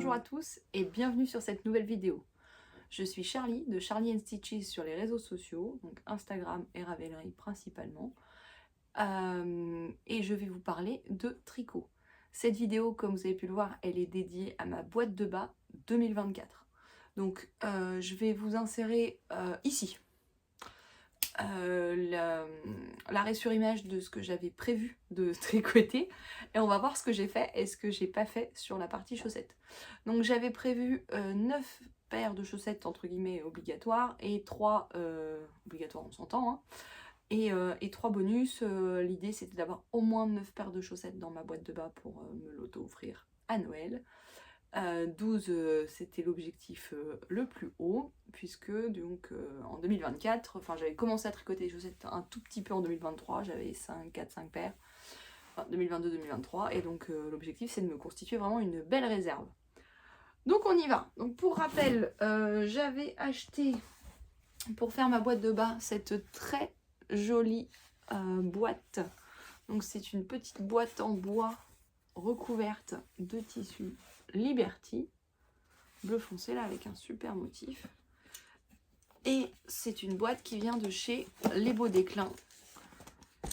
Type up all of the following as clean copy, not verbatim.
Bonjour à tous et bienvenue sur cette nouvelle vidéo. Je suis Charlie de Charlie and Stitches sur les réseaux sociaux, donc Instagram et Ravelry principalement. Et je vais vous parler de tricot. Cette vidéo, comme vous avez pu le voir, elle est dédiée à ma boîte de bas 2024. Donc je vais vous insérer ici l'arrêt sur image de ce que j'avais prévu de tricoter et on va voir ce que j'ai fait et ce que j'ai pas fait sur la partie chaussettes. Donc j'avais prévu 9 paires de chaussettes entre guillemets obligatoires et 3 obligatoires on s'entend hein, et 3 bonus. L'idée c'était d'avoir au moins 9 paires de chaussettes dans ma boîte de bas pour me l'auto-offrir à Noël. 12 c'était l'objectif le plus haut puisque donc en 2024, enfin j'avais commencé à tricoter les chaussettes un tout petit peu en 2023, j'avais 4-5 paires, enfin 2022-2023 et donc l'objectif c'est de me constituer vraiment une belle réserve. Donc on y va. Donc pour rappel, j'avais acheté pour faire ma boîte de bas cette très jolie boîte. Donc c'est une petite boîte en bois recouverte de tissu Liberty, bleu foncé là avec un super motif. Et c'est une boîte qui vient de chez Les Beaux Déclins.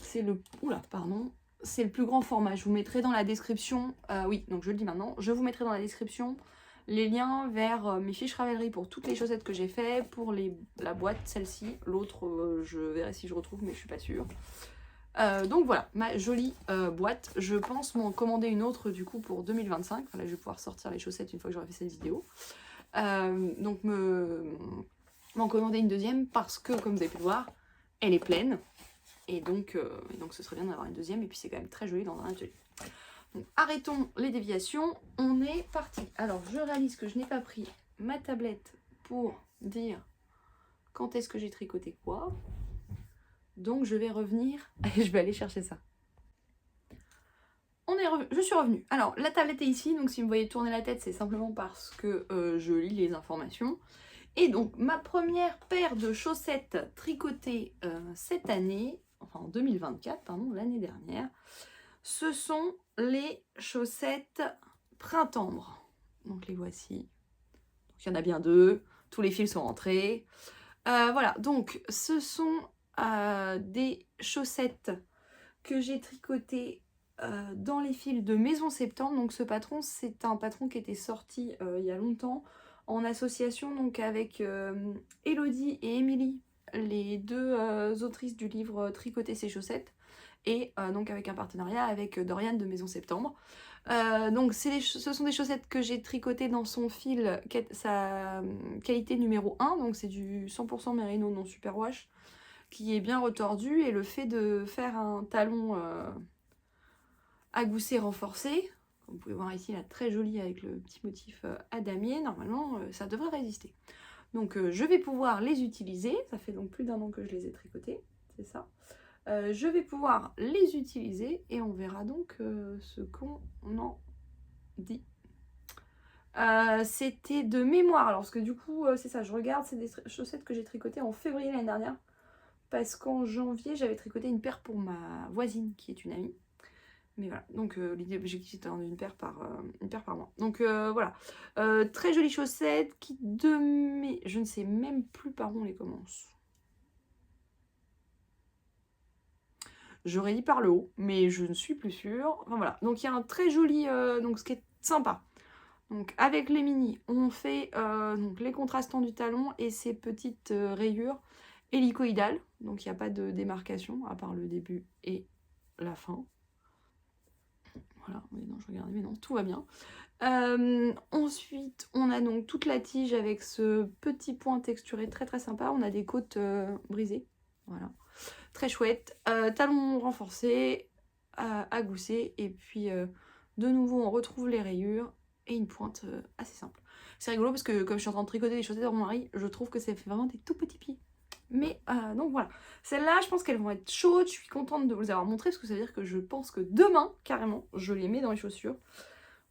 C'est le... Oula, pardon. C'est le plus grand format. Je vous mettrai dans la description... oui, donc je le dis maintenant. Je vous mettrai dans la description les liens vers mes fiches Ravelry pour toutes les chaussettes que j'ai fait. Pour la boîte, celle-ci. L'autre, je verrai si je retrouve, mais je suis pas sûre. Donc voilà, ma jolie boîte. Je pense m'en commander une autre du coup pour 2025. Enfin, là, je vais pouvoir sortir les chaussettes une fois que j'aurai fait cette vidéo. Donc m'en commander une deuxième parce que, comme vous avez pu le voir, elle est pleine. Et donc ce serait bien d'en avoir une deuxième. Et puis c'est quand même très joli dans un atelier. Donc arrêtons les déviations. On est parti. Alors je réalise que je n'ai pas pris ma tablette pour dire quand est-ce que j'ai tricoté quoi. Donc je vais revenir et je vais aller chercher ça. Je suis revenue. Alors la tablette est ici, donc si vous me voyez tourner la tête, c'est simplement parce que je lis les informations. Et donc ma première paire de chaussettes tricotées cette année, enfin en 2024, pardon, l'année dernière, ce sont les chaussettes printemps. Donc les voici. Donc, il y en a bien deux, tous les fils sont rentrés. Voilà, donc ce sont des chaussettes que j'ai tricotées dans les fils de Maison Septembre. Donc ce patron, c'est un patron qui était sorti il y a longtemps en association donc avec Elodie et Émilie, les deux autrices du livre Tricoter ses chaussettes, et donc avec un partenariat avec Dorian de Maison Septembre. Donc ce sont des chaussettes que j'ai tricotées dans son fil, sa qualité numéro 1, donc c'est du 100% mérino non superwash, qui est bien retordu, et le fait de faire un talon à gousset renforcé, comme vous pouvez voir ici, là, très joli avec le petit motif à damier, normalement ça devrait résister. Donc je vais pouvoir les utiliser, ça fait donc plus d'1 an que je les ai tricotées, c'est ça. Je vais pouvoir les utiliser et on verra donc ce qu'on en dit. C'était de mémoire, alors parce que du coup c'est ça, je regarde, c'est des chaussettes que j'ai tricotées en février l'année dernière, parce qu'en janvier j'avais tricoté une paire pour ma voisine qui est une amie. Mais voilà, donc l'idée, l'objectif c'était une paire par mois. Donc voilà, très jolies chaussettes qui de mai, je ne sais même plus par où on les commence. J'aurais dit par le haut, mais je ne suis plus sûre. Enfin voilà, donc il y a un très joli, donc ce qui est sympa. Donc avec les mini, on fait donc les contrastants du talon et ces petites rayures hélicoïdales. Donc il n'y a pas de démarcation, à part le début et la fin. Voilà, mais non, je regardais, mais non, tout va bien. Ensuite, on a donc toute la tige avec ce petit point texturé très très sympa. On a des côtes brisées, voilà. Très chouette, talon renforcé, à gousset, et puis de nouveau on retrouve les rayures et une pointe assez simple. C'est rigolo parce que comme je suis en train de tricoter les chaussettes de mon mari, je trouve que ça fait vraiment des tout petits pieds. Mais donc voilà, celles-là je pense qu'elles vont être chaudes, je suis contente de vous les avoir montrées parce que ça veut dire que je pense que demain, carrément, je les mets dans les chaussures.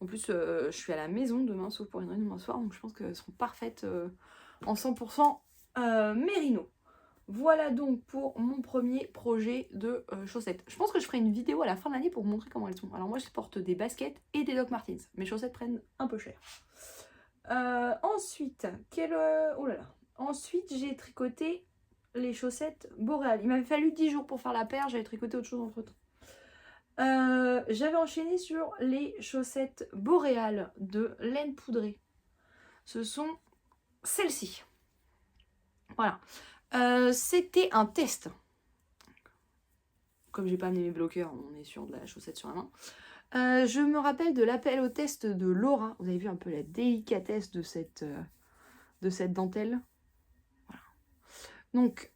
En plus je suis à la maison demain, sauf pour une réunion demain soir, donc je pense qu'elles seront parfaites en 100% mérino. Voilà donc pour mon premier projet de chaussettes. Je pense que je ferai une vidéo à la fin de l'année pour vous montrer comment elles sont. Alors moi je porte des baskets et des Doc Martens. Mes chaussettes prennent un peu cher. Ensuite, oh là là. Ensuite j'ai tricoté les chaussettes boréales. Il m'avait fallu 10 jours pour faire la paire, j'avais tricoté autre chose entre temps. J'avais enchaîné sur les chaussettes boréales de laine poudrée. Ce sont celles-ci. Voilà. C'était un test. Comme j'ai pas amené mes bloqueurs, on est sur de la chaussette sur la main. Je me rappelle de l'appel au test de Laura. Vous avez vu un peu la délicatesse de cette dentelle. Voilà. Donc,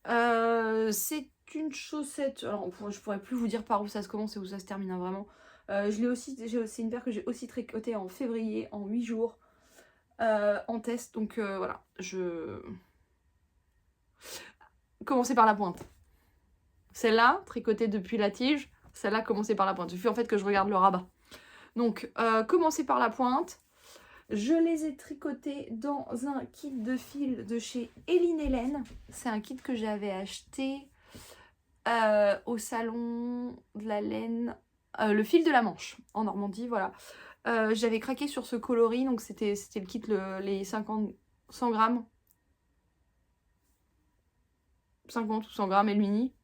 c'est une chaussette. Alors, je pourrais plus vous dire par où ça se commence et où ça se termine, hein, vraiment. C'est une paire que j'ai aussi tricotée en février, en 8 jours, en test. Donc, voilà. Commencer par la pointe. Celle-là, tricotée depuis la tige, celle-là, commencer par la pointe. Il suffit en fait que je regarde le rabat. Donc, commencer par la pointe. Je les ai tricotées dans un kit de fil de chez Eline Hélène. C'est un kit que j'avais acheté au salon de la laine, le fil de la Manche, en Normandie, voilà. J'avais craqué sur ce coloris, donc c'était le kit, les 100 grammes. 50 ou 100 grammes et le mini.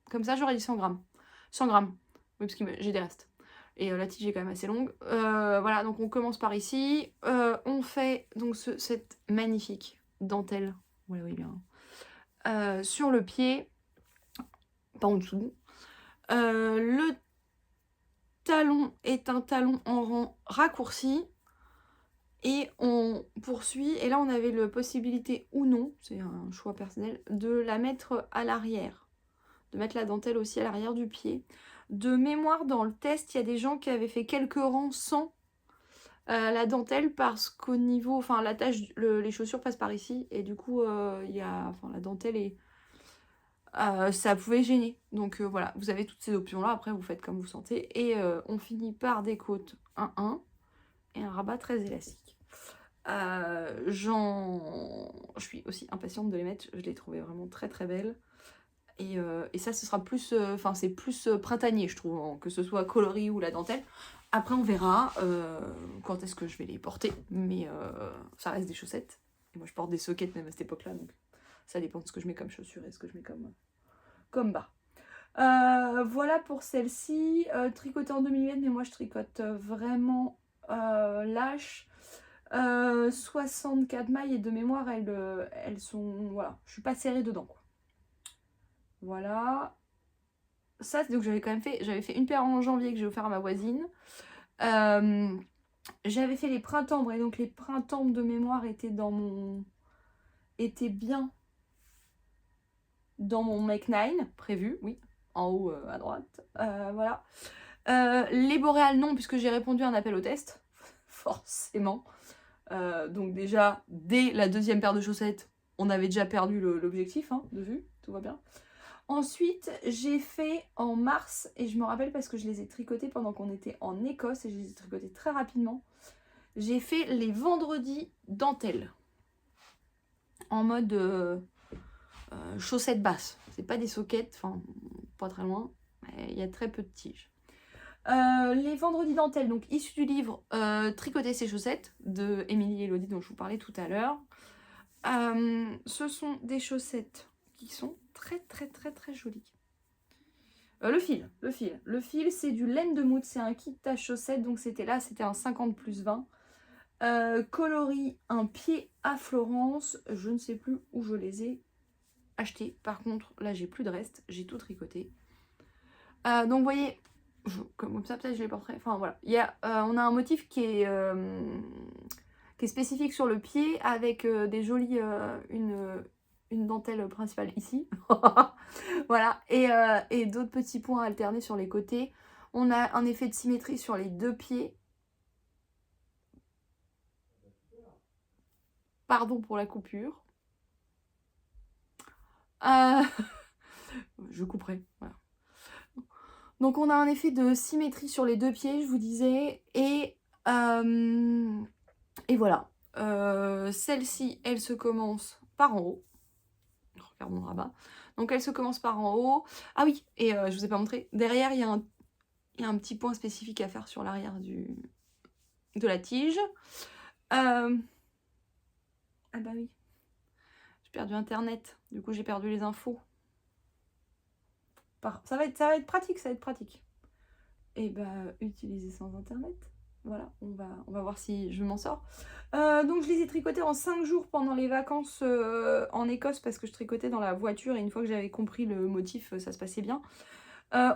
Comme ça, j'aurais dit 100 grammes. 100 grammes. Oui, parce que j'ai des restes. Et la tige est quand même assez longue. Voilà, donc on commence par ici. On fait donc cette magnifique dentelle. Voilà, oui, bien. Sur le pied. Pas en dessous. Le talon est un talon en rang raccourci. Et on poursuit. Et là, on avait la possibilité ou non, c'est un choix personnel, de la mettre à l'arrière. De mettre la dentelle aussi à l'arrière du pied. De mémoire, dans le test, il y a des gens qui avaient fait quelques rangs sans la dentelle parce qu'au niveau, enfin l'attache, les chaussures passent par ici et du coup, la dentelle est, ça pouvait gêner. Donc voilà, vous avez toutes ces options-là. Après, vous faites comme vous sentez et on finit par des côtes 1-1 et un rabat très élastique. Je suis aussi impatiente de les mettre. Je les trouvais vraiment très très belles. Et ça, ce sera plus, c'est plus printanier, je trouve, hein, que ce soit coloris ou la dentelle. Après, on verra quand est-ce que je vais les porter, mais ça reste des chaussettes. Et moi, je porte des sockets même à cette époque-là, donc ça dépend de ce que je mets comme chaussures et ce que je mets comme bas. Voilà pour celle-ci, tricotée en 2 mm, mais moi je tricote vraiment lâche. 64 mailles et de mémoire, elles sont, voilà, je suis pas serrée dedans, quoi. Voilà. Ça, donc j'avais fait une paire en janvier que j'ai offert à ma voisine. J'avais fait les printemps, et donc les printemps de mémoire étaient bien dans mon Make 9 prévu, oui, en haut à droite. Voilà. Les boréales, non, puisque j'ai répondu à un appel au test, forcément. Donc déjà, dès la deuxième paire de chaussettes, on avait déjà perdu l'objectif, hein, de vue, tout va bien. Ensuite, j'ai fait en mars, et je me rappelle parce que je les ai tricotés pendant qu'on était en Écosse, et je les ai tricotés très rapidement. J'ai fait les vendredis dentelle, en mode chaussettes basses. C'est pas des sockets, enfin, pas très loin, mais il y a très peu de tiges. Les vendredis dentelle, donc issus du livre Tricoter ses chaussettes de Émilie et Elodie dont je vous parlais tout à l'heure. Ce sont des chaussettes qui sont très très très très jolies. Le fil c'est du laine de moute, c'est un kit à chaussettes, donc c'était un 50 plus 20. Coloris un pied à Florence, je ne sais plus où je les ai achetés. Par contre, là j'ai plus de reste, j'ai tout tricoté. Donc vous voyez, comme ça peut-être je les porterai. Enfin voilà, on a un motif qui est spécifique sur le pied avec des jolies une dentelle principale ici. Voilà, et d'autres petits points alternés sur les côtés. On a un effet de symétrie sur les deux pieds. Pardon pour la coupure. Je couperai, voilà. Donc on a un effet de symétrie sur les deux pieds, je vous disais, et voilà. Celle-ci, elle se commence par en haut. Regardons le rabat. Donc elle se commence par en haut. Ah oui, et je vous ai pas montré. Derrière, il y a un petit point spécifique à faire sur l'arrière de la tige. Ah bah oui. J'ai perdu internet. Du coup, j'ai perdu les infos. Ça va être pratique, ça va être pratique. Et bah, utiliser sans internet. Voilà, on va voir si je m'en sors. Donc je les ai tricotés en 5 jours pendant les vacances en Écosse parce que je tricotais dans la voiture et une fois que j'avais compris le motif, ça se passait bien.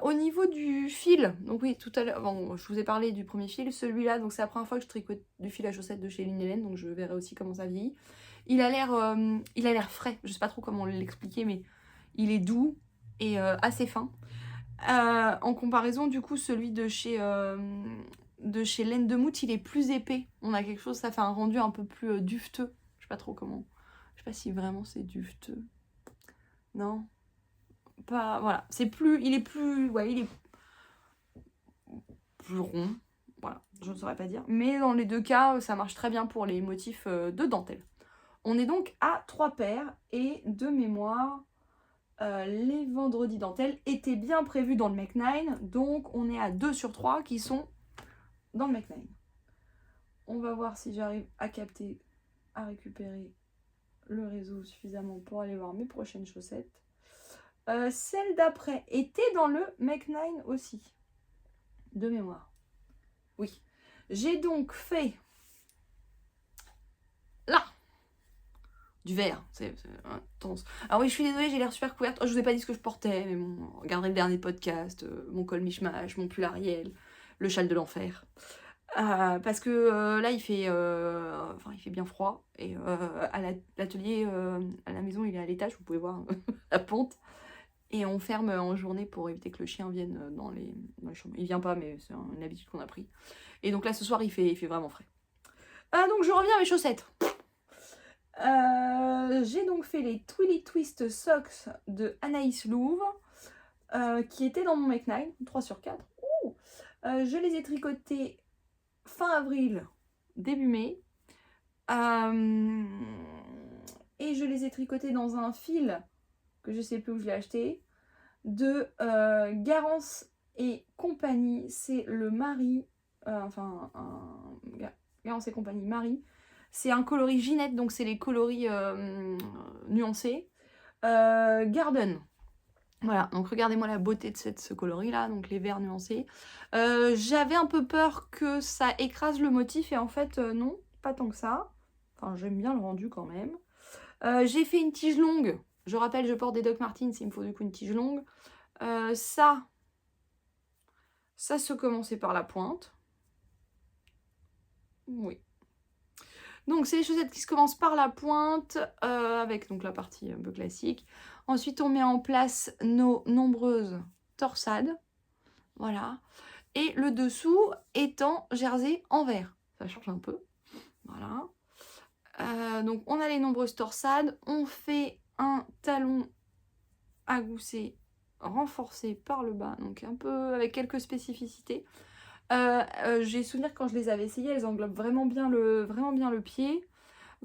Au niveau du fil, donc oui, tout à l'heure, bon, je vous ai parlé du premier fil, celui-là, donc c'est la première fois que je tricote du fil à chaussettes de chez Lynn Hélène, donc je verrai aussi comment ça vieillit. Il a l'air frais, je sais pas trop comment l'expliquer, mais il est doux et assez fin. En comparaison, du coup, celui de chez Laine de Mout, il est plus épais. On a quelque chose, ça fait un rendu un peu plus dufteux. Je sais pas trop comment. Je sais pas si vraiment c'est dufteux. Non. Pas. Voilà. Il est plus. Ouais, il est plus rond. Voilà, je ne saurais pas dire. Mais dans les deux cas, ça marche très bien pour les motifs de dentelle. On est donc à 3 paires et de mémoire. Les vendredis dentelles étaient bien prévus dans le Make 9, donc on est à 2 sur 3 qui sont dans le Make 9. On va voir si j'arrive à capter, à récupérer le réseau suffisamment pour aller voir mes prochaines chaussettes. Celle d'après était dans le Make 9 aussi, de mémoire. Oui. J'ai donc fait là du vert, c'est intense. Alors oui, je suis désolée, j'ai l'air super couverte. Oh, je vous ai pas dit ce que je portais, mais bon, regardez le dernier podcast, mon col mishmash, mon pull Ariel, le châle de l'enfer. Parce que là, il fait bien froid. Et à l'atelier, à la maison, il est à l'étage, vous pouvez voir la pente. Et on ferme en journée pour éviter que le chien vienne dans les chambres. Il vient pas, mais c'est une habitude qu'on a pris. Et donc là, ce soir, il fait vraiment frais. Donc je reviens à mes chaussettes. J'ai donc fait les Twilly Twist Socks de Anaïs Louvre, qui étaient dans mon Make 9, 3 sur 4. Je les ai tricotés fin avril, début mai. Et je les ai tricotés dans un fil, que je sais plus où je l'ai acheté, de Garance et compagnie. C'est le mari, Garance et compagnie Marie. C'est un coloris Ginette, donc c'est les coloris nuancés. Garden. Voilà, donc regardez-moi la beauté de ce coloris-là, donc les verts nuancés. J'avais un peu peur que ça écrase le motif, et en fait, non, pas tant que ça. Enfin, j'aime bien le rendu quand même. J'ai fait une tige longue. Je rappelle, je porte des Doc Martens, il me faut du coup une tige longue. Ça se commençait par la pointe. Oui. Donc, c'est les chaussettes qui se commencent par la pointe, avec donc la partie un peu classique. Ensuite, on met en place nos nombreuses torsades. Voilà. Et le dessous étant jersey en vert. Ça change un peu. Voilà. Donc, on a les nombreuses torsades. On fait un talon à gousset renforcé par le bas. Donc, un peu avec quelques spécificités. J'ai souvenir quand je les avais essayées, elles englobent vraiment bien le pied.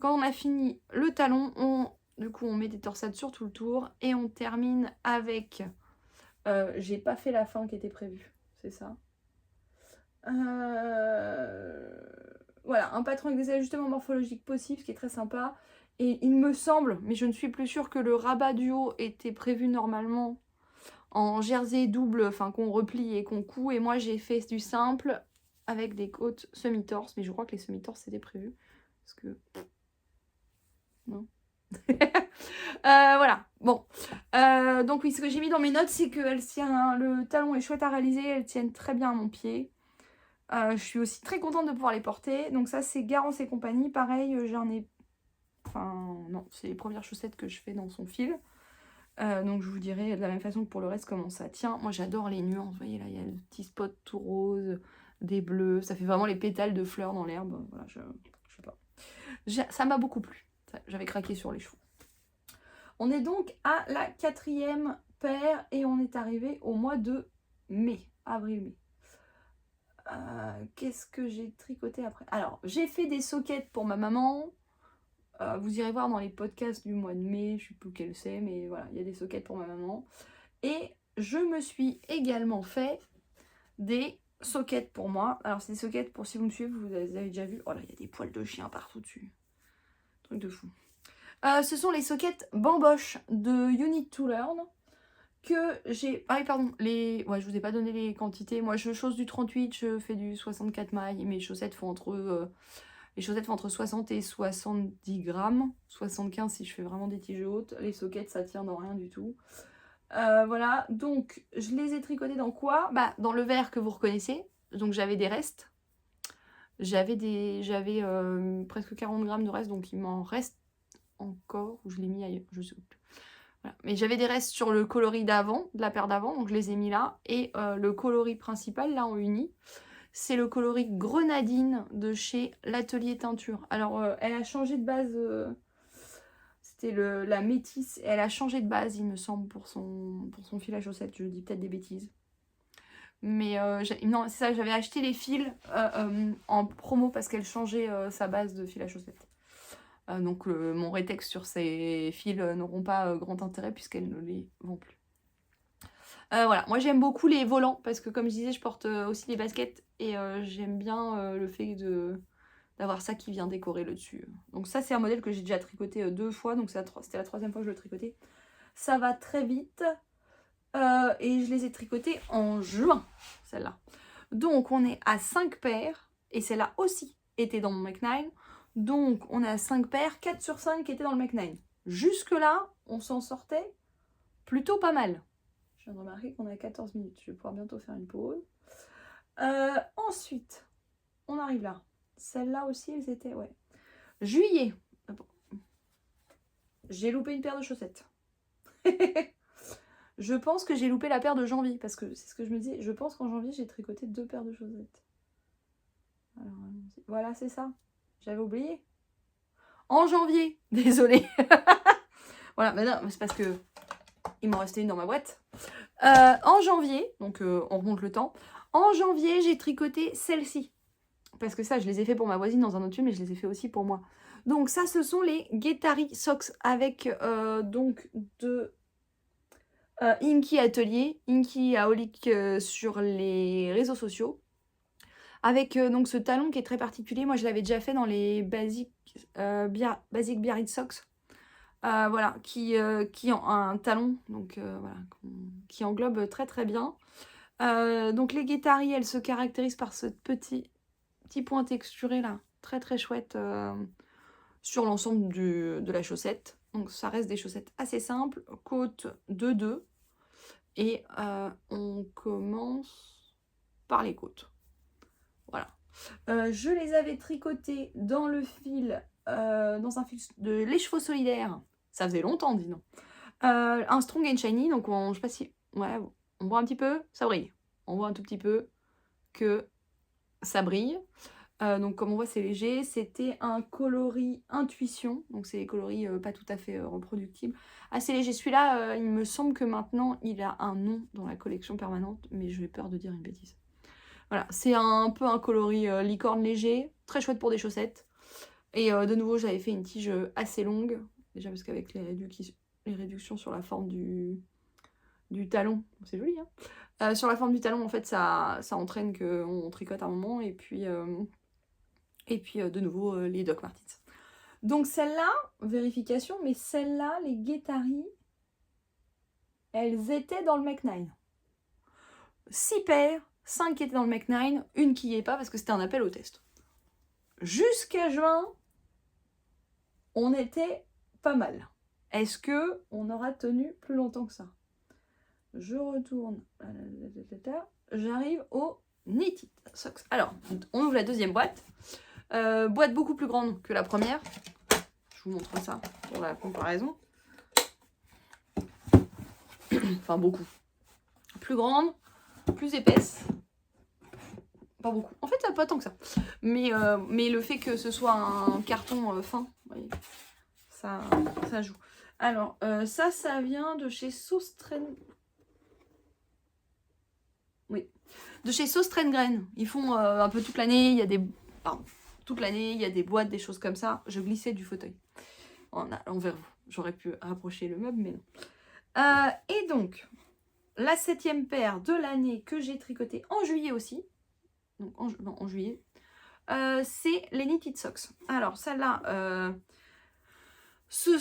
Quand on a fini le talon, du coup on met des torsades sur tout le tour et on termine avec... j'ai pas fait la fin qui était prévue, c'est ça. Voilà, un patron avec des ajustements morphologiques possibles, ce qui est très sympa. Et il me semble, mais je ne suis plus sûre, que le rabat du haut était prévu normalement en jersey double, enfin qu'on replie et qu'on coud. Et moi j'ai fait du simple avec des côtes semi-torse, mais je crois que les semi-torse c'était prévu. Parce que... Non. Voilà, bon. Donc oui, ce que j'ai mis dans mes notes, c'est que le talon est chouette à réaliser, elles tiennent très bien à mon pied. Je suis aussi très contente de pouvoir les porter. Donc ça, c'est Garance et compagnie. Pareil, j'en ai... Enfin, non, c'est les premières chaussettes que je fais dans son fil. Donc je vous dirai de la même façon que pour le reste comment ça tient. Moi, j'adore les nuances. Vous voyez, là, il y a le petit spot tout rose, des bleus. Ça fait vraiment les pétales de fleurs dans l'herbe. Voilà, je sais pas. Ça m'a beaucoup plu. J'avais craqué sur les chevaux. On est donc à la 4e paire et on est arrivé au mois de mai, avril-mai. Qu'est-ce que j'ai tricoté après? Alors, j'ai fait des sockets pour ma maman. Vous irez voir dans les podcasts du mois de mai, je sais plus lequel c'est, mais voilà, il y a des sockets pour ma maman. Et je me suis également fait des sockets pour moi. Alors c'est des sockets pour, si vous me suivez, vous avez déjà vu. Oh là, il y a des poils de chien partout dessus. Truc de fou. Ce sont les sockets Bamboche de You Need to Learn que j'ai... Ah oui, pardon, ouais, je vous ai pas donné les quantités. Moi, je chausse du 38, je fais du 64 mailles. Mes chaussettes font entre... Les chaussettes font entre 60 et 70 grammes. 75 si je fais vraiment des tiges hautes. Les sockets, ça tient dans rien du tout. Voilà, donc je les ai tricotés dans quoi? Bah, dans le verre que vous reconnaissez. Donc j'avais des restes. J'avais presque 40 grammes de restes, donc il m'en reste encore. Ou je l'ai mis ailleurs, je sais plus. Voilà. Mais j'avais des restes sur le coloris d'avant, de la paire d'avant, donc je les ai mis là. Et le coloris principal, là en uni, c'est le coloris Grenadine de chez l'Atelier Teinture. Alors, elle a changé de base... C'était la métisse. Elle a changé de base, il me semble, pour son fil à chaussettes. Je dis peut-être des bêtises. Mais non, c'est ça, j'avais acheté les fils en promo parce qu'elle changeait sa base de fil à chaussettes. Donc mon rétexte sur ces fils n'auront pas grand intérêt puisqu'elle ne les vend plus. Voilà, moi j'aime beaucoup les volants parce que comme je disais, je porte aussi des baskets et j'aime bien le fait d'avoir ça qui vient décorer le dessus. Donc ça c'est un modèle que j'ai déjà tricoté 2 fois, donc c'était la 3e fois que je le tricotais. Ça va très vite et je les ai tricotés en juin, celle-là. Donc on est à 5 paires et celle-là aussi était dans mon Mach9. Donc on est à 5 paires, 4 sur 5 qui étaient dans le Mach9. Jusque là, on s'en sortait plutôt pas mal. Je viens de remarquer qu'on est à 14 minutes, je vais pouvoir bientôt faire une pause. Ensuite, on arrive là. Celles-là aussi, elles étaient... Ouais. Juillet. J'ai loupé une paire de chaussettes. Je pense que j'ai loupé la paire de janvier. Parce que c'est ce que je me dis. Je pense qu'en janvier, j'ai tricoté 2 paires de chaussettes. Alors, voilà, c'est ça. J'avais oublié. En janvier. Désolée. Voilà, mais non, c'est parce que il m'en restait une dans ma boîte. En janvier, donc on remonte le temps. En janvier, j'ai tricoté celle-ci. Parce que ça, je les ai fait pour ma voisine dans un autre film, mais je les ai fait aussi pour moi. Donc ça, ce sont les Guettari Socks avec donc de Inky Atelier, Inky Aolic sur les réseaux sociaux. Avec donc ce talon qui est très particulier. Moi, je l'avais déjà fait dans les Basic Biarritz Socks. Voilà, qui ont un talon donc, voilà, qui englobe très très bien. Donc les Guettari, elles se caractérisent par ce petit point texturé là, très très chouette sur l'ensemble de la chaussette. Donc ça reste des chaussettes assez simples, côte 2-2. Et on commence par les côtes. Voilà. Je les avais tricotées dans le fil, dans un fil de Les Chevaux Solidaires. Ça faisait longtemps, dis non. Un Strong and Shiny, donc je sais pas si... Ouais, on voit un petit peu, ça brille. On voit un tout petit peu que ça brille. Donc comme on voit, c'est léger. C'était un coloris Intuition, donc c'est des coloris pas tout à fait reproductibles. Assez léger. Celui-là, il me semble que maintenant, il a un nom dans la collection permanente, mais j'ai peur de dire une bêtise. Voilà, c'est un peu un coloris licorne léger, très chouette pour des chaussettes. Et de nouveau, j'avais fait une tige assez longue, déjà parce qu'avec les réductions sur la forme du talon, c'est joli, hein. Sur la forme du talon, en fait, ça entraîne qu'on tricote un moment, et puis de nouveau, les Doc Martens. Donc celle-là, vérification, mais celle-là, les Guettari, elles étaient dans le Mach9. 6 paires, 5 qui étaient dans le Mach9, une qui n'y est pas parce que c'était un appel au test. Jusqu'à juin, on était pas mal. Est-ce que on aura tenu plus longtemps que ça? Je retourne. J'arrive au Knitted Socks. Alors, on ouvre la deuxième boîte. Boîte beaucoup plus grande que la première. Je vous montre ça pour la comparaison. Enfin, beaucoup. Plus grande, plus épaisse. Pas beaucoup. En fait, pas tant que ça. Mais le fait que ce soit un carton fin, vous voyez, ça joue. Alors, ça vient de chez Sostren. Oui. De chez Sostrengrain. Ils font un peu toute l'année. Il y a des... Pardon. toute l'année, il y a des boîtes, des choses comme ça. Je glissais du fauteuil envers vous. J'aurais pu rapprocher le meuble, mais non. Et donc, la 7e paire de l'année que j'ai tricotée en juillet aussi, donc en juillet, c'est les Knitted Socks. Alors, celle-là, c'est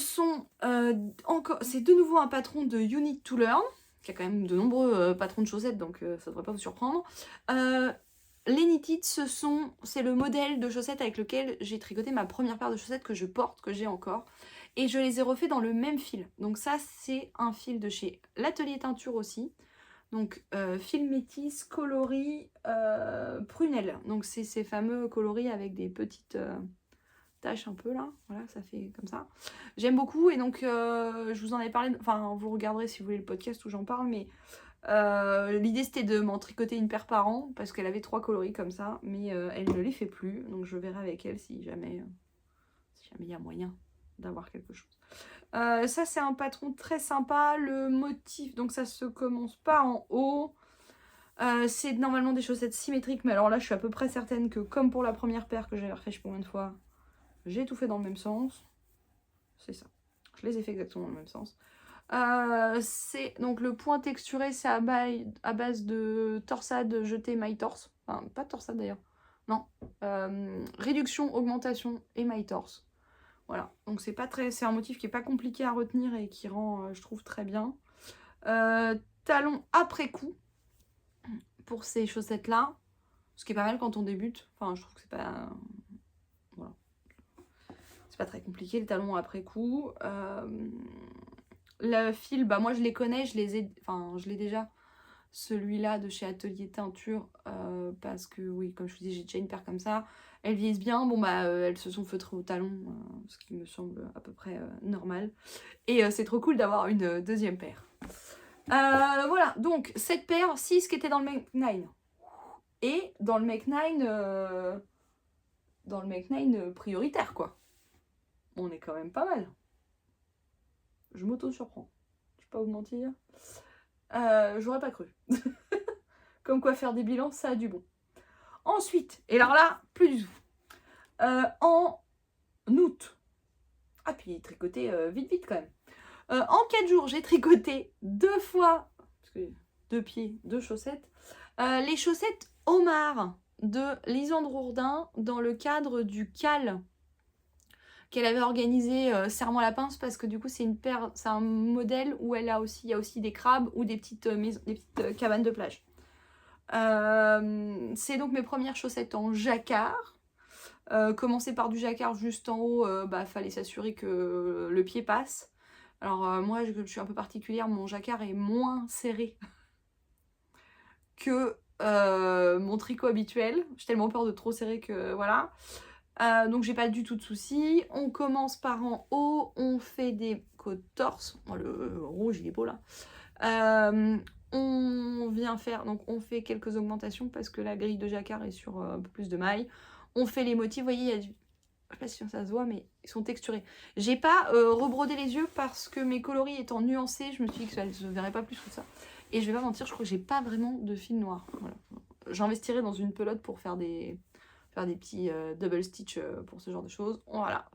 de nouveau un patron de You Need to Learn, qui a quand même de nombreux patrons de chaussettes, donc ça ne devrait pas vous surprendre. Les Knitted, c'est le modèle de chaussettes avec lequel j'ai tricoté ma première paire de chaussettes que je porte, que j'ai encore. Et je les ai refait dans le même fil. Donc ça, c'est un fil de chez l'Atelier Teinture aussi. Donc fil métis, coloris, prunelle. Donc c'est ces fameux coloris avec des petites taches un peu là. Voilà, ça fait comme ça. J'aime beaucoup et donc je vous en ai parlé, enfin vous regarderez si vous voulez le podcast où j'en parle, mais l'idée c'était de m'en tricoter une paire par an parce qu'elle avait 3 coloris comme ça, mais elle ne les fait plus. Donc je verrai avec elle si jamais il y a moyen d'avoir quelque chose. Ça c'est un patron très sympa, le motif, donc ça se commence pas en haut, c'est normalement des chaussettes symétriques, mais alors là je suis à peu près certaine que comme pour la première paire que j'avais refait je sais pas combien de fois, j'ai tout fait dans le même sens, c'est ça, je les ai fait exactement dans le même sens. C'est donc le point texturé, c'est à base de torsade jetée maille torse, enfin pas torsade d'ailleurs, non, réduction, augmentation et maille torse. Voilà, donc c'est un motif qui est pas compliqué à retenir et qui rend, je trouve, très bien. Talon après coup pour ces chaussettes là, ce qui est pas mal quand on débute. Enfin, je trouve que c'est pas, voilà, c'est pas très compliqué les talons après coup. Le fil, bah moi je les connais, je l'ai déjà. Celui-là de chez Atelier Teinture, parce que oui, comme je vous dis, j'ai déjà une paire comme ça. Elles vieillissent bien, bon bah elles se sont feutrées au talon, ce qui me semble à peu près normal. Et c'est trop cool d'avoir une deuxième paire. Voilà, donc cette paire, 6 qui était dans le Make 9. Et dans le Make 9, prioritaire quoi. On est quand même pas mal. Je m'auto-surprends. Je vais pas vous mentir. J'aurais pas cru. Comme quoi faire des bilans, ça a du bon. Ensuite, et alors là, plus du tout. En août. Ah, puis tricoter vite quand même. En 4 jours, j'ai tricoté 2 fois, parce que 2 pieds, 2 chaussettes, les chaussettes Omar de Lisandre Rourdin dans le cadre du CAL qu'elle avait organisé Serre-moi la pince, parce que du coup c'est un modèle où il y a aussi des crabes ou des petites cabanes de plage. C'est donc mes premières chaussettes en jacquard. Commencer par du jacquard juste en haut, fallait s'assurer que le pied passe. Alors moi je suis un peu particulière, mon jacquard est moins serré que mon tricot habituel. J'ai tellement peur de trop serrer que voilà. Donc j'ai pas du tout de soucis. On commence par en haut, on fait des côtes torse. Oh, le rouge il est beau là. On vient faire, donc on fait quelques augmentations parce que la grille de jacquard est sur un peu plus de mailles. On fait les motifs, vous voyez, il y a du... Je sais pas si ça se voit, mais ils sont texturés. J'ai pas rebrodé les yeux parce que mes coloris étant nuancés, je me suis dit que ça ne se verrait pas plus que ça. Et je vais pas mentir, je crois que j'ai pas vraiment de fil noir. Voilà. J'investirai dans une pelote pour faire des petits double stitch pour ce genre de choses. Voilà.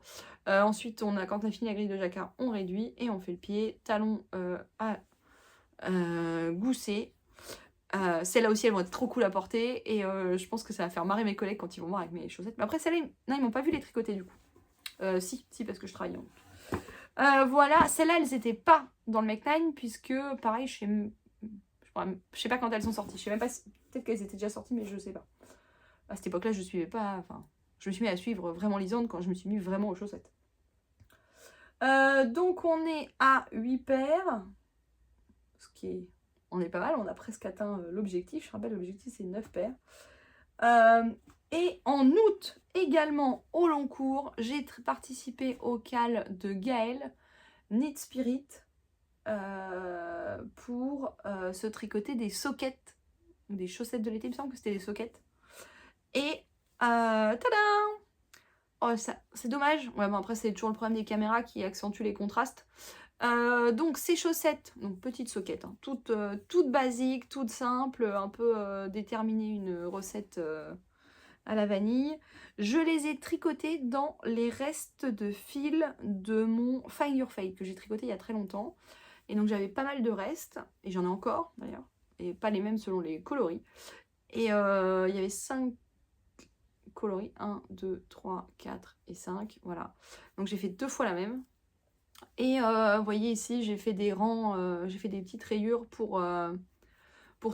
Ensuite, quand on a fini la grille de jacquard, on réduit et on fait le pied. Talon à gousset. Celles-là aussi, elles vont être trop cool à porter. Et je pense que ça va faire marrer mes collègues quand ils vont voir avec mes chaussettes. Mais après, celles-là, ils m'ont pas vu les tricoter du coup. Si, parce que je travaille en août. Voilà, celles-là, elles n'étaient pas dans le Make 9, puisque, pareil, je sais pas quand elles sont sorties. Je sais même pas peut-être qu'elles étaient déjà sorties, mais je sais pas. À cette époque-là, je suivais pas... Enfin, je me suis mis à suivre vraiment Lisande quand je me suis mis vraiment aux chaussettes. Donc, on est à 8 paires. Ce qui est... On est pas mal, on a presque atteint l'objectif. Je rappelle, l'objectif, c'est 9 paires. Et en août, également, au long cours, j'ai participé au CAL de Gaëlle, Knit Spirit, pour se tricoter des soquettes, des chaussettes de l'été, il me semble que c'était des soquettes. Et tada! Oh, c'est dommage. Ouais, bon, après, c'est toujours le problème des caméras qui accentue les contrastes. Donc ces chaussettes, donc petites soquettes, hein, toutes basiques, toutes simples, un peu déterminer une recette à la vanille. Je les ai tricotés dans les restes de fil de mon Find Your Fate que j'ai tricoté il y a très longtemps. Et donc j'avais pas mal de restes, et j'en ai encore d'ailleurs, et pas les mêmes selon les coloris. Et il y avait 5 coloris, 1, 2, 3, 4 et 5, voilà. Donc j'ai fait 2 fois la même. Et vous voyez ici, j'ai fait des rangs, j'ai fait des petites rayures pour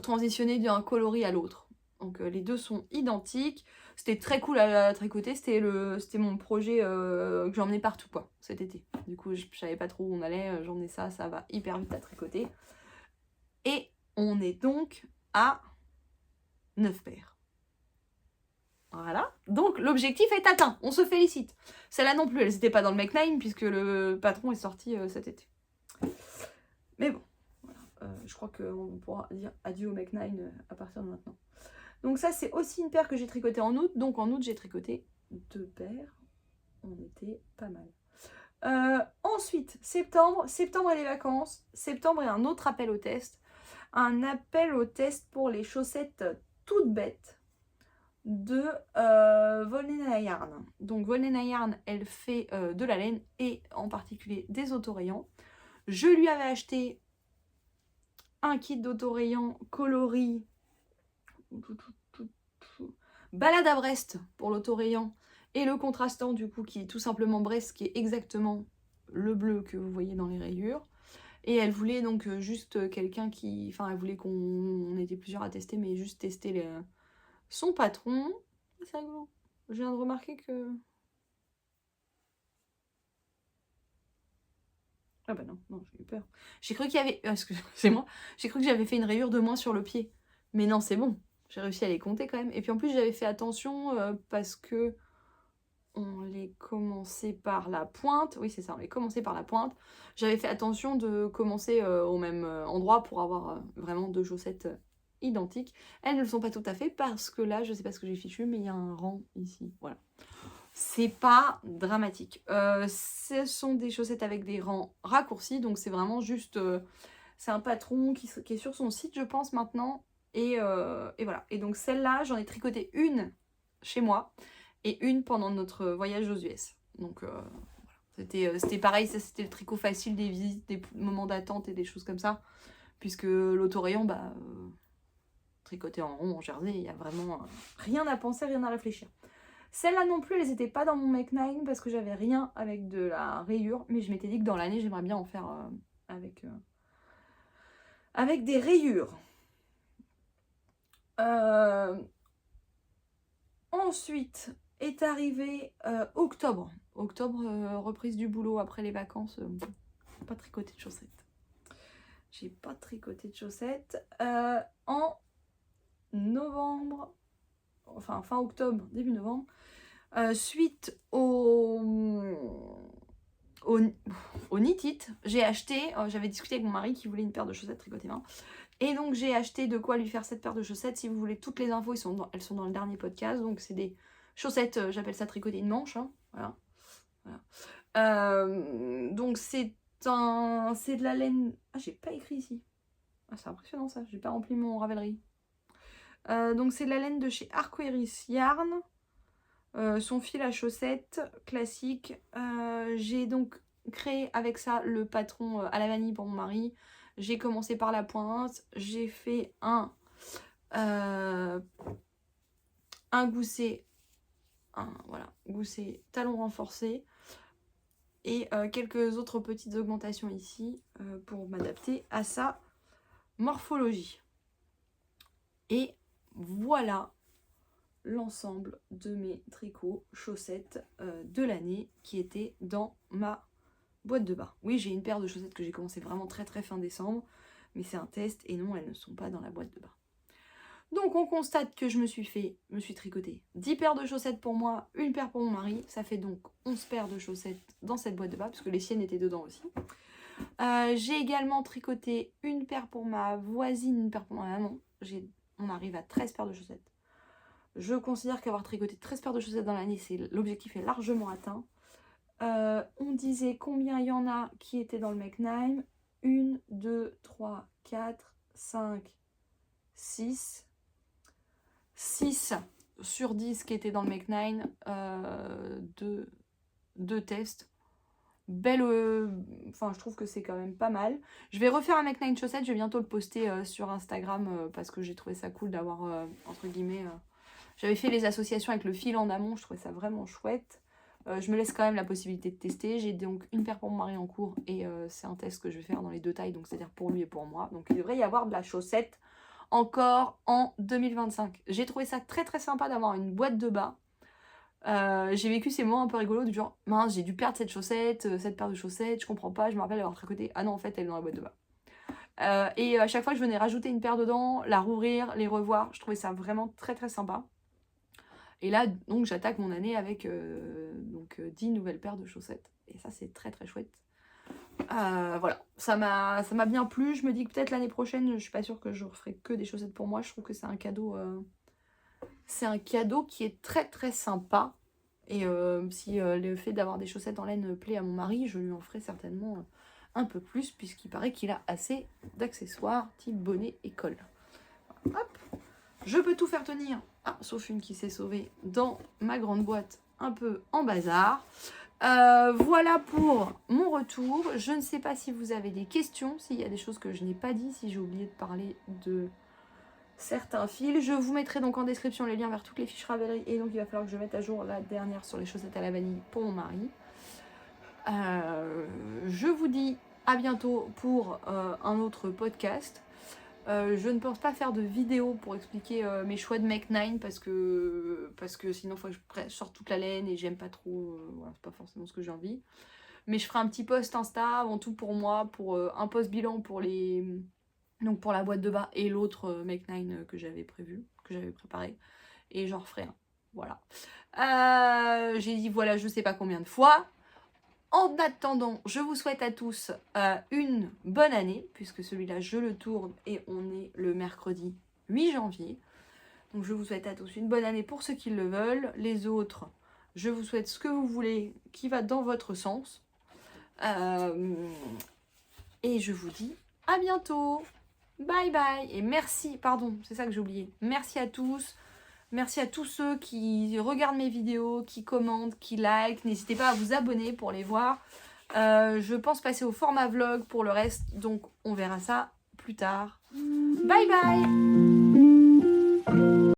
transitionner d'un coloris à l'autre. Donc les deux sont identiques. C'était très cool à tricoter, c'était mon projet que j'emmenais partout quoi, cet été. Du coup, je savais pas trop où on allait, j'emmenais ça, ça va hyper vite à tricoter. Et on est donc à 9 paires. Voilà, donc l'objectif est atteint, on se félicite. Celle-là non plus, elle n'était pas dans le Make 9 puisque le patron est sorti cet été. Mais bon, voilà. Je crois qu'on pourra dire adieu au Make 9 à partir de maintenant. Donc ça c'est aussi une paire que j'ai tricotée en août, donc en août j'ai tricoté 2 paires, on était pas mal. Ensuite, septembre et les vacances. Septembre est un autre appel au test. Un appel au test pour les chaussettes toutes bêtes de Volnena Yarn. Donc Volnena Yarn, elle fait de la laine et en particulier des autorayants. Je lui avais acheté un kit d'autorayants coloris Balade à Brest pour l'autorayant et le contrastant du coup qui est tout simplement Brest qui est exactement le bleu que vous voyez dans les rayures. Et elle voulait donc juste quelqu'un qui... Enfin, elle voulait qu'on était plusieurs à tester, mais juste tester son patron. C'est rigolo. Je viens de remarquer que... Ah bah non, j'ai eu peur. J'ai cru qu'il y avait... Excusez-moi. J'ai cru que j'avais fait une rayure de moins sur le pied. Mais non, c'est bon. J'ai réussi à les compter quand même. Et puis en plus, j'avais fait attention parce que... On les commençait par la pointe. Oui, c'est ça, on les commençait par la pointe. J'avais fait attention de commencer au même endroit pour avoir vraiment 2 chaussettes identiques. Elles ne le sont pas tout à fait parce que là, je sais pas ce que j'ai fichu, mais il y a un rang ici. Voilà. C'est pas dramatique. Ce sont des chaussettes avec des rangs raccourcis, donc c'est vraiment juste... c'est un patron qui est sur son site, je pense, maintenant. Et voilà. Et donc celle-là, j'en ai tricoté une chez moi et une pendant notre voyage aux US. Donc c'était pareil, ça c'était le tricot facile des visites, des moments d'attente et des choses comme ça. Puisque l'autorayon, bah, tricoté en rond, en jersey, il n'y a vraiment rien à penser, rien à réfléchir. Celles-là non plus, elles n'étaient pas dans mon Make 9 parce que j'avais rien avec de la rayure. Mais je m'étais dit que dans l'année, j'aimerais bien en faire avec des rayures. Ensuite est arrivé octobre. Octobre, reprise du boulot après les vacances. Pas tricoté de chaussettes. J'ai pas tricoté de chaussettes. En novembre, enfin fin octobre, début novembre, suite au Knit It, j'ai acheté, j'avais discuté avec mon mari qui voulait une paire de chaussettes tricotées main. Et donc j'ai acheté de quoi lui faire cette paire de chaussettes. Si vous voulez toutes les infos, elles sont dans le dernier podcast. Donc c'est des chaussettes, j'appelle ça tricoter une manche. Hein, voilà. Donc c'est de la laine... Ah, j'ai pas écrit ici. Ah, c'est impressionnant ça, j'ai pas rempli mon Ravelry. Donc c'est de la laine de chez Arcoiris Yarn. Son fil à chaussettes classique. J'ai donc créé avec ça le patron à la vanille pour mon mari. J'ai commencé par la pointe. J'ai fait un gousset. Voilà, gousset talon renforcé. Et quelques autres petites augmentations ici pour m'adapter à sa morphologie. Et voilà l'ensemble de mes tricots chaussettes de l'année qui étaient dans ma boîte de bain. Oui, j'ai une paire de chaussettes que j'ai commencé vraiment très fin décembre, mais c'est un test et non, elles ne sont pas dans la boîte de bain. Donc on constate que je me suis tricoté 10 paires de chaussettes pour moi, une paire pour mon mari. Ça fait donc 11 paires de chaussettes dans cette boîte de bain, parce que les siennes étaient dedans aussi. J'ai également tricoté une paire pour ma voisine, une paire pour ma maman. On arrive à 13 paires de chaussettes. Je considère qu'avoir tricoté 13 paires de chaussettes dans l'année, l'objectif est largement atteint. On disait combien il y en a qui étaient dans le Make 9. 1, 2, 3, 4, 5, 6. 6 sur 10 qui étaient dans le Make 9, deux tests. Belle, enfin je trouve que c'est quand même pas mal. Je vais refaire un Make 9 chaussette, je vais bientôt le poster sur Instagram parce que j'ai trouvé ça cool d'avoir, entre guillemets, j'avais fait les associations avec le fil en amont, je trouvais ça vraiment chouette. Je me laisse quand même la possibilité de tester. J'ai donc une paire pour mon mari en cours et c'est un test que je vais faire dans les 2 tailles, donc c'est-à-dire pour lui et pour moi. Donc il devrait y avoir de la chaussette encore en 2025. J'ai trouvé ça très très sympa d'avoir une boîte de bas. J'ai vécu ces moments un peu rigolos du genre mince, j'ai dû perdre cette chaussette, cette paire de chaussettes, je comprends pas, je me rappelle avoir tricoté. Ah non, en fait, elle est dans la boîte de bas. Et à chaque fois que je venais rajouter une paire dedans, la rouvrir, les revoir, je trouvais ça vraiment très très sympa. Et là, donc, j'attaque mon année avec 10 nouvelles paires de chaussettes. Et ça, c'est très très chouette. Voilà, ça m'a bien plu. Je me dis que peut-être l'année prochaine, je suis pas sûre que je referai que des chaussettes pour moi. Je trouve que c'est un cadeau. C'est un cadeau qui est très très sympa. Et si le fait d'avoir des chaussettes en laine plaît à mon mari, je lui en ferai certainement un peu plus, puisqu'il paraît qu'il a assez d'accessoires, type bonnet et col. Hop, je peux tout faire tenir, sauf une qui s'est sauvée dans ma grande boîte, un peu en bazar. Voilà pour mon retour. Je ne sais pas si vous avez des questions, s'il y a des choses que je n'ai pas dit, si j'ai oublié de parler de certains fils. Je vous mettrai donc en description les liens vers toutes les fiches Ravelry et donc il va falloir que je mette à jour la dernière sur les chaussettes à la vanille pour mon mari. Je vous dis à bientôt pour un autre podcast. Je ne pense pas faire de vidéo pour expliquer mes choix de Make 9 parce que sinon il faut que je sorte toute la laine et j'aime pas trop, voilà, c'est pas forcément ce que j'ai envie. Mais je ferai un petit post Insta avant tout pour moi, pour un post bilan pour donc pour la boîte de bas et l'autre Make 9 que j'avais prévu, que j'avais préparé. Et j'en referai un. Voilà. J'ai dit voilà je sais pas combien de fois. En attendant, je vous souhaite à tous une bonne année, puisque celui-là, je le tourne et on est le mercredi 8 janvier. Donc je vous souhaite à tous une bonne année pour ceux qui le veulent. Les autres, je vous souhaite ce que vous voulez qui va dans votre sens. Et je vous dis à bientôt. Bye bye. Et merci, pardon, c'est ça que j'ai oublié. Merci à tous. Merci à tous ceux qui regardent mes vidéos, qui commentent, qui like. N'hésitez pas à vous abonner pour les voir. Je pense passer au format vlog pour le reste, donc on verra ça plus tard. Bye bye!